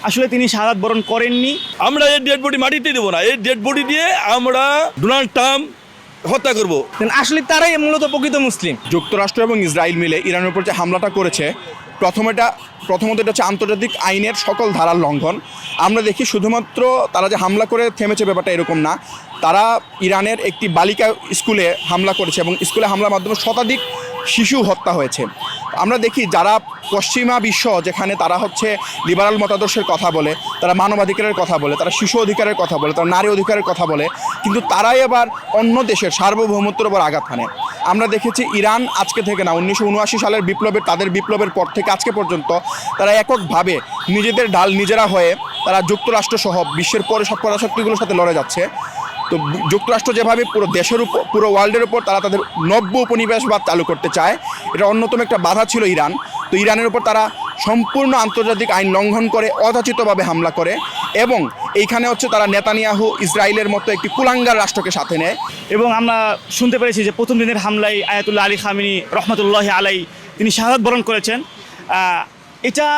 আসলে তিনি শাহাদাত বরণ করেননি। আমরা এই ডেড বডি মাটিতে দেবো না, এই ডেড বডি দিয়ে আমরা ডোনাল্ড ট্রাম্প হত্যা করব। আসলে তারাই মূলত প্রকৃত মুসলিম। যুক্তরাষ্ট্র এবং ইসরায়েল মিলে ইরানের উপর যে হামলাটা করেছে, প্রথমত এটা হচ্ছে আন্তর্জাতিক আইনের সকল ধারার লঙ্ঘন। আমরা দেখি শুধুমাত্র তারা যে হামলা করে থেমেছে ব্যাপারটা এরকম না, তারা ইরানের একটি বালিকা স্কুলে হামলা করেছে এবং স্কুলে হামলার মাধ্যমে শতাধিক শিশু হত্যা হয়েছে। আমরা দেখি যারা পশ্চিমা বিশ্ব, যেখানে তারা হচ্ছে লিবারাল মতাদর্শের কথা বলে, তারা মানবাধিকারের কথা বলে, তারা শিশু অধিকারের কথা বলে, তারা নারী অধিকারের কথা বলে, কিন্তু তারাই আবার অন্য দেশের সার্বভৌমত্বের উপর আঘাত হানে। আমরা দেখেছি ইরান আজকে থেকে না, 1979 সালের তাদের বিপ্লবের পর থেকে আজকে পর্যন্ত তারা এককভাবে নিজেদের ঢাল নিজেরা হয়ে তারা যুক্তরাষ্ট্রসহ বিশ্বের পরাশক্তিগুলোর সাথে লড়ে যাচ্ছে। তো যুক্তরাষ্ট্র যেভাবে পুরো দেশের উপর, পুরো ওয়ার্ল্ডের উপর তারা তাদের নব্য উপনিবেশবাদ চালু করতে চায়, এটা অন্যতম একটা বাধা ছিল ইরান। তো ইরানের উপর তারা সম্পূর্ণ আন্তর্জাতিক আইন লঙ্ঘন করে, অযাচিতভাবে হামলা করে এবং এইখানে হচ্ছে তারা নেতানিয়াহু ইসরায়েলের মতো একটি কুলাঙ্গার রাষ্ট্রকে সাথে নেয়। এবং আমরা শুনতে পেরেছি যে প্রথম দিনের হামলায় আয়াতুল্লাহ আলী খামেনি রহমতুল্লাহ আলাই তিনি শাহাদাত বরণ করেছেন। এটা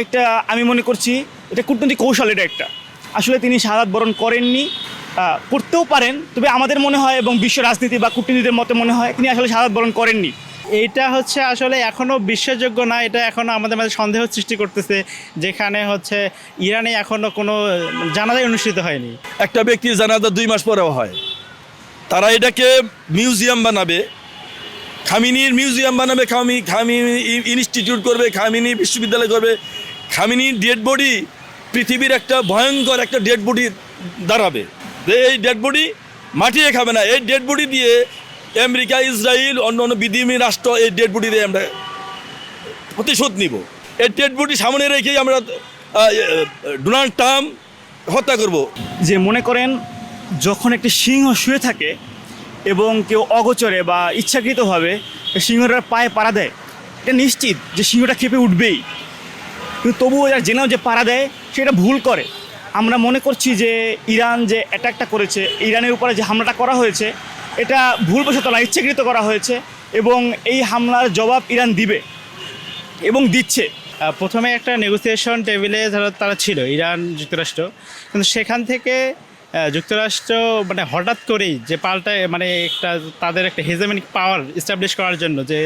একটা আমি মনে করছি এটা কূটনৈতিক কৌশল। এটা একটা আসলে তিনি শাহাদাত বরণ করেননি, করতেও পারেন, তবে আমাদের মনে হয় এবং বিশ্ব রাজনীতি বা কূটনীতিদের মতে মনে হয় তিনি আসলে শাহাদাত বরণ করেননি। এইটা হচ্ছে আসলে এখনও বিশ্বাসযোগ্য না, এটা এখনও আমাদের মাঝে সন্দেহ সৃষ্টি করতেছে, যেখানে হচ্ছে ইরানে এখনও কোনো জানাজাই অনুষ্ঠিত হয়নি। একটা ব্যক্তির জানাজা 2 মাস পরেও হয়, তারা এটাকে মিউজিয়াম বানাবে, খামিনির মিউজিয়াম বানাবে, খামিনি ইনস্টিটিউট করবে, খামিনি বিশ্ববিদ্যালয় করবে। খামিনির ডেড বডি পৃথিবীর একটা ভয়ঙ্কর একটা ডেড বডি দাঁড়াবে। এই ডেড বডি মাটিয়ে খাবে না, এই ডেড বডি দিয়ে আমেরিকা, ইসরায়েল, অন্য বিধর্মী রাষ্ট্র এই ডেড বডি দিয়ে আমরা প্রতিশোধ নিব। এই ডেড বডি সামনে রেখেই আমরা ডোনাল্ড ট্রাম্প হত্যা করব। যে মনে করেন যখন একটি সিংহ শুয়ে থাকে এবং কেউ অগোচরে বা ইচ্ছাকৃতভাবে সিংহটার পায়ে পাড়া দেয়, এটা নিশ্চিত যে সিংহটা খেপে উঠবেই, কিন্তু তবুও যারা জেনেও যে পাড়া দেয় সেটা ভুল করে। আমরা মনে করছি যে ইরান যে অ্যাটাকটা করেছে, ইরানের উপরে যে হামলাটা করা হয়েছে, এটা ভুলবশত না, ইচ্ছাকৃত করা হয়েছে এবং এই হামলার জবাব ইরান দিবে এবং দিচ্ছে। প্রথমে একটা নেগোসিয়েশন টেবিলে তারা ছিল ইরান যুক্তরাষ্ট্র, কিন্তু সেখান থেকে যুক্তরাষ্ট্র মানে হঠাৎ করেই যে পাল্টায় মানে তাদের একটা হেজেমনিক পাওয়ার এস্টাবলিশ করার জন্য যে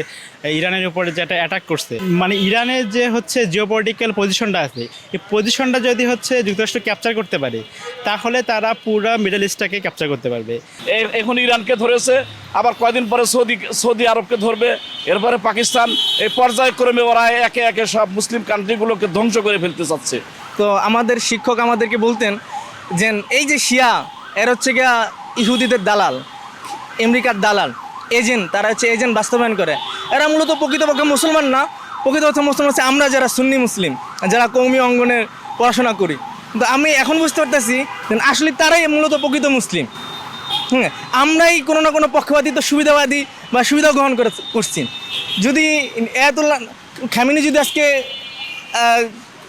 ইরানের উপরে যে একটা অ্যাটাক করছে, মানে ইরানের যে হচ্ছে জিওপলিটিক্যাল পজিশনটা আছে, এই পজিশনটা যদি হচ্ছে যুক্তরাষ্ট্র ক্যাপচার করতে পারে, তাহলে তারা পুরো মিডল ইস্টটাকে ক্যাপচার করতে পারবে। এখন ইরানকে ধরেছে, আবার কয়দিন পরে সৌদি আরবকে ধরবে, এরপরে পাকিস্তান, এই পর্যায়ক্রমে ওরা একে একে সব মুসলিম কান্ট্রিগুলোকে ধ্বংস করে ফেলতে চাচ্ছে। তো আমাদের শিক্ষক আমাদেরকে বলতেন যে এই যে শিয়া, এর হচ্ছে গিয়া ইহুদিদের দালাল, আমেরিকার দালাল, এজেন্ট, তারা হচ্ছে এজেন্ট বাস্তবায়ন করে। এরা মূলত প্রকৃতপক্ষে মুসলমান না, প্রকৃতপক্ষে মুসলমান হচ্ছে আমরা যারা সুন্নি মুসলিম, যারা কওমি অঙ্গনের পড়াশোনা করি। কিন্তু আমি এখন বুঝতে পারতেছি আসলে তারাই মূলত প্রকৃত মুসলিম। আমরাই কোনো না কোনো পক্ষপাতিত্ব সুবিধাবাদী বা সুবিধা গ্রহণ করছি। যদি আয়াতুল্লাহ খামেনি যদি আজকে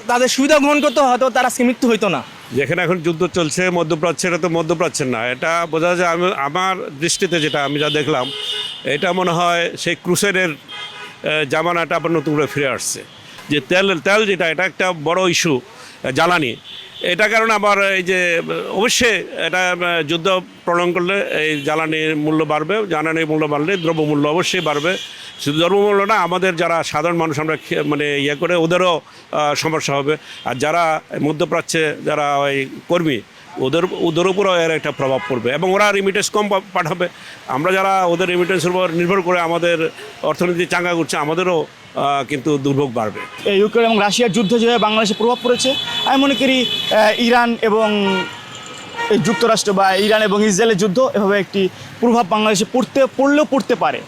তাদের সুবিধা গ্রহণ করতে হতো, তার আজকে মৃত্যু হইতো না। যেখানে এখন যুদ্ধ চলছে মধ্যপ্রাচ্যে, এটা তো মধ্যপ্রাচ্যের না, এটা বোঝা যায় আমার দৃষ্টিতে যেটা আমি যা দেখলাম, এটা মনে হয় সেই ক্রুসেডের জামানাটা আবার নতুন করে ফিরে আসছে। যে তেল যেটা, এটা একটা বড় ইস্যু, জ্বালানি। এটা কারণে আবার এই যে অবশ্যই এটা যুদ্ধ প্রলং করলে এই জ্বালানির মূল্য বাড়বে, জ্বালানির মূল্য বাড়লে দ্রব্যমূল্য অবশ্যই বাড়বে। শুধু দ্রব্যমূল্য না, আমাদের যারা সাধারণ মানুষ আমরা মানে করে ওদেরও সমস্যা হবে। আর যারা মধ্যপ্রাচ্যে যারা ওই কর্মী, ওদের উপরও এর একটা প্রভাব পড়বে এবং ওরা রিমিটেন্স কম পাঠাবে। আমরা যারা ওদের রিমিটেন্সের উপর নির্ভর করে আমাদের অর্থনীতি চাঙ্গা করছে, আমাদেরও কিন্তু দুর্ভোগ বাড়বে। ইউক্রেন এবং রাশিয়ার যুদ্ধ যেভাবে বাংলাদেশে প্রভাব পড়েছে, আমি মনে করি ইরান এবং যুক্তরাষ্ট্র বা ইরান এবং ইসরায়েলের যুদ্ধ এভাবে একটি প্রভাব বাংলাদেশে পড়তে পারে।